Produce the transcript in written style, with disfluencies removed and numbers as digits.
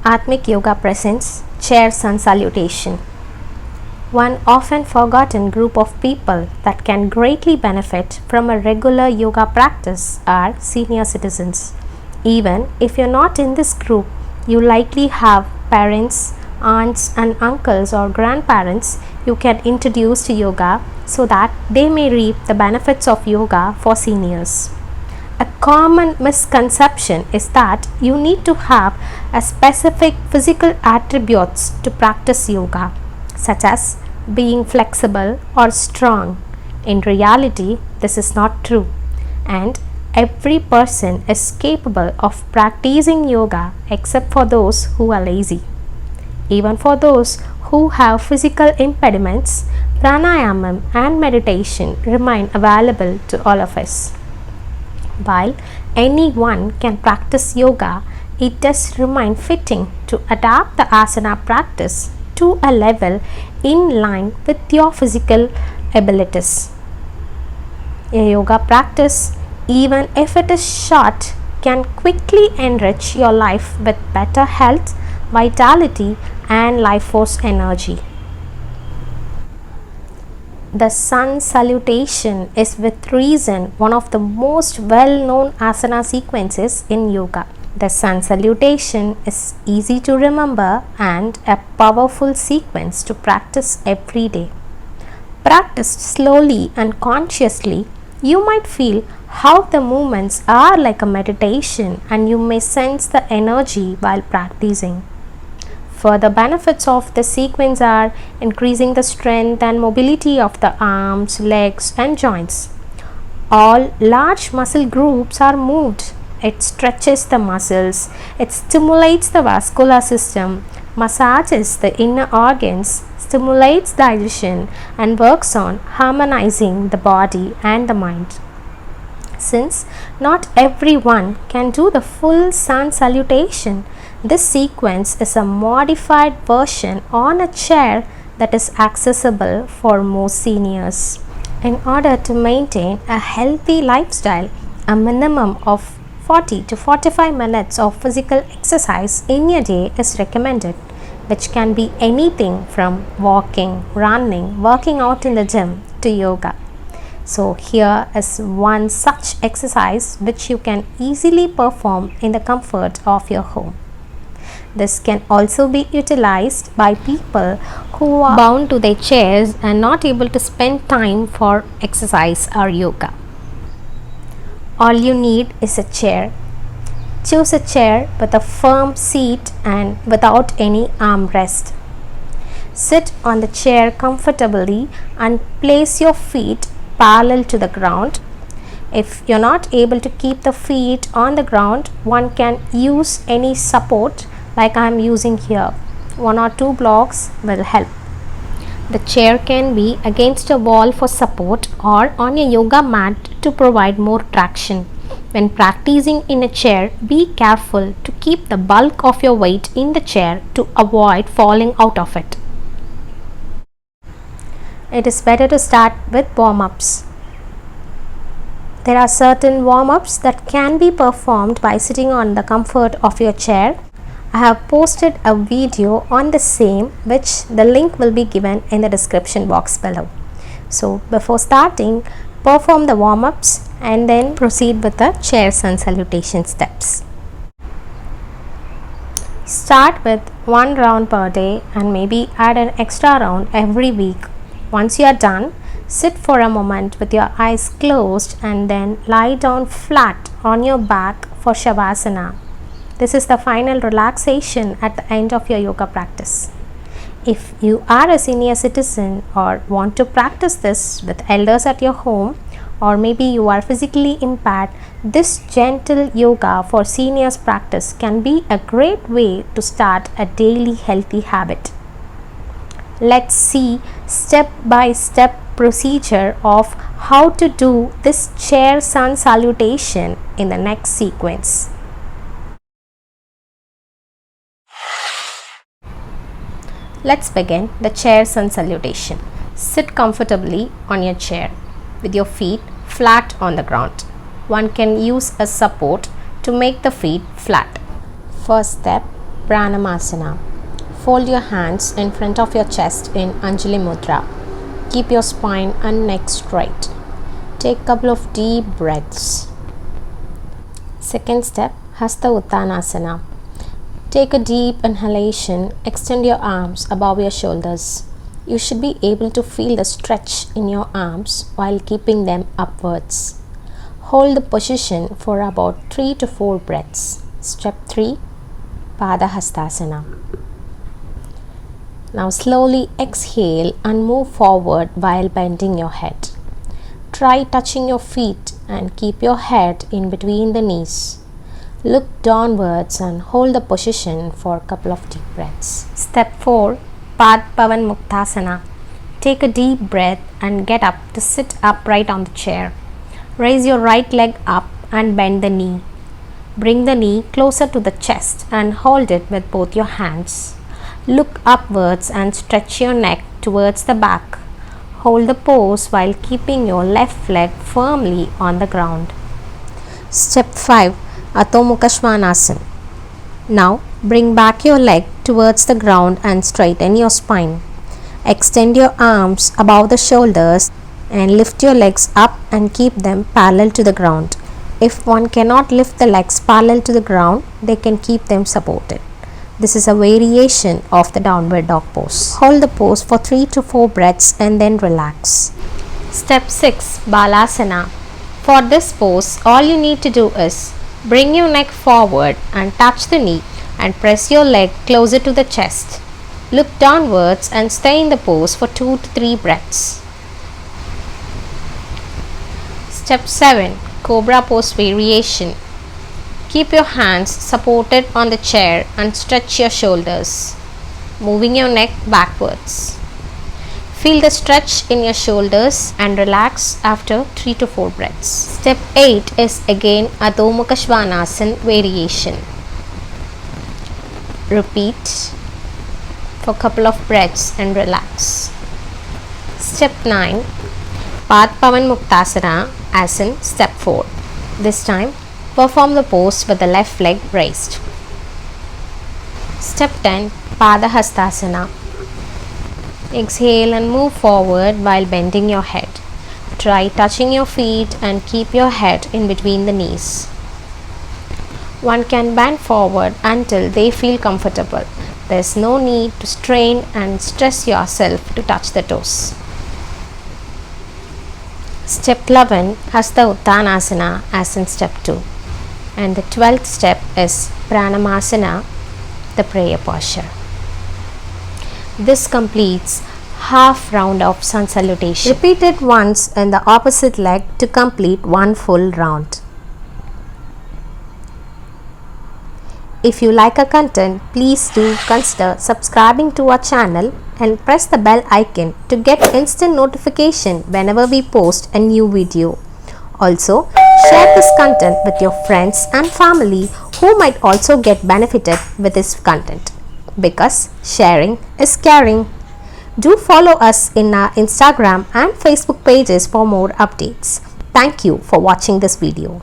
Atmic Yoga presents Chair Sun Salutation. One often forgotten group of people that can greatly benefit from a regular yoga practice are senior citizens. Even if you're not in this group, you likely have parents, aunts and uncles or grandparents you can introduce to yoga so that they may reap the benefits of yoga for seniors. A common misconception is that you need to have a specific physical attributes to practice yoga, such as being flexible or strong. In reality, this is not true, and every person is capable of practicing yoga except for those who are lazy. Even for those who have physical impediments, pranayama and meditation remain available to all of us. While anyone can practice yoga, it does remain fitting to adapt the asana practice to a level in line with your physical abilities. A yoga practice, even if it is short, can quickly enrich your life with better health, vitality, and life force energy. The sun salutation is with reason one of the most well-known asana sequences in yoga. The sun salutation is easy to remember and a powerful sequence to practice every day. Practiced slowly and consciously, you might feel how the movements are like a meditation and you may sense the energy while practicing. Further benefits of the sequence are increasing the strength and mobility of the arms, legs and joints. All large muscle groups are moved. It stretches the muscles, it stimulates the vascular system, massages the inner organs, stimulates digestion and works on harmonizing the body and the mind. Since not everyone can do the full sun salutation, this sequence is a modified version on a chair that is accessible for most seniors. In order to maintain a healthy lifestyle, a minimum of 40 to 45 minutes of physical exercise in a day is recommended, which can be anything from walking, running, working out in the gym to yoga. So here is one such exercise which you can easily perform in the comfort of your home. This can also be utilized by people who are bound to their chairs and not able to spend time for exercise or yoga. All you need is a chair. Choose a chair with a firm seat and without any armrest. Sit on the chair comfortably and place your feet parallel to the ground. If you're not able to keep the feet on the ground, one can use any support like I am using here. 1 or 2 blocks will help. The chair can be against a wall for support or on a yoga mat to provide more traction. When practicing in a chair, be careful to keep the bulk of your weight in the chair to avoid falling out of it. It is better to start with warm-ups. There are certain warm-ups that can be performed by sitting on the comfort of your chair. I have posted a video on the same, which the link will be given in the description box below. So before starting, perform the warm-ups and then proceed with the chair sun salutation steps. Start with 1 round per day and maybe add an extra round every week. Once you are done, sit for a moment with your eyes closed and then lie down flat on your back for Shavasana. This is the final relaxation at the end of your yoga practice. If you are a senior citizen or want to practice this with elders at your home, or maybe you are physically impaired, this gentle yoga for seniors practice can be a great way to start a daily healthy habit. Let's see step-by-step procedure of how to do this chair sun salutation in the next sequence. Let's begin the chair sun salutation. Sit comfortably on your chair with your feet flat on the ground. One can use a support to make the feet flat. First step, Pranamasana. Fold your hands in front of your chest in Anjali Mudra. Keep your spine and neck straight. Take a couple of deep breaths. Second step, Hasta Uttanasana. Take a deep inhalation. Extend your arms above your shoulders. You should be able to feel the stretch in your arms while keeping them upwards. Hold the position for about 3 to 4 breaths. Step 3, Padahastasana. Now slowly exhale and move forward while bending your head. Try touching your feet and keep your head in between the knees. Look downwards and hold the position for a couple of deep breaths. Step 4, Padpavan Muktasana. Take a deep breath and get up to sit upright on the chair. Raise your right leg up and bend the knee. Bring the knee closer to the chest and hold it with both your hands. Look upwards and stretch your neck towards the back. Hold the pose while keeping your left leg firmly on the ground. Step 5, Adho Mukha Svanasana. Now bring back your leg towards the ground and straighten your spine. Extend your arms above the shoulders and lift your legs up and keep them parallel to the ground. If one cannot lift the legs parallel to the ground, they can keep them supported. This is a variation of the downward dog pose. Hold the pose for 3 to 4 breaths and then relax. Step 6, Balasana. For this pose, all you need to do is bring your neck forward and touch the knee and press your leg closer to the chest. Look downwards and stay in the pose for 2 to 3 breaths. Step 7, Cobra Pose Variation. Keep your hands supported on the chair and stretch your shoulders, moving your neck backwards. Feel the stretch in your shoulders and relax after 3 to 4 breaths. Step 8 is again Adho Mukha Svanasana variation. Repeat for a couple of breaths and relax. Step 9, Padpavan Muktasana as in step 4. This time, perform the pose with the left leg raised. Step 10, Padahastasana. Exhale and move forward while bending your head. Try touching your feet and keep your head in between the knees. One can bend forward until they feel comfortable. There is no need to strain and stress yourself to touch the toes. Step 11, Hasta Uttanasana as in step 2. And the 12th step is Pranamasana, the prayer posture. This completes half round of sun salutation. Repeat it once in the opposite leg to complete one full round. If you like our content, please do consider subscribing to our channel and press the bell icon to get instant notification whenever we post a new video. Also, share this content with your friends and family who might also get benefited with this content, because sharing is caring. Do follow us in our Instagram and Facebook pages for more updates. Thank you for watching this video.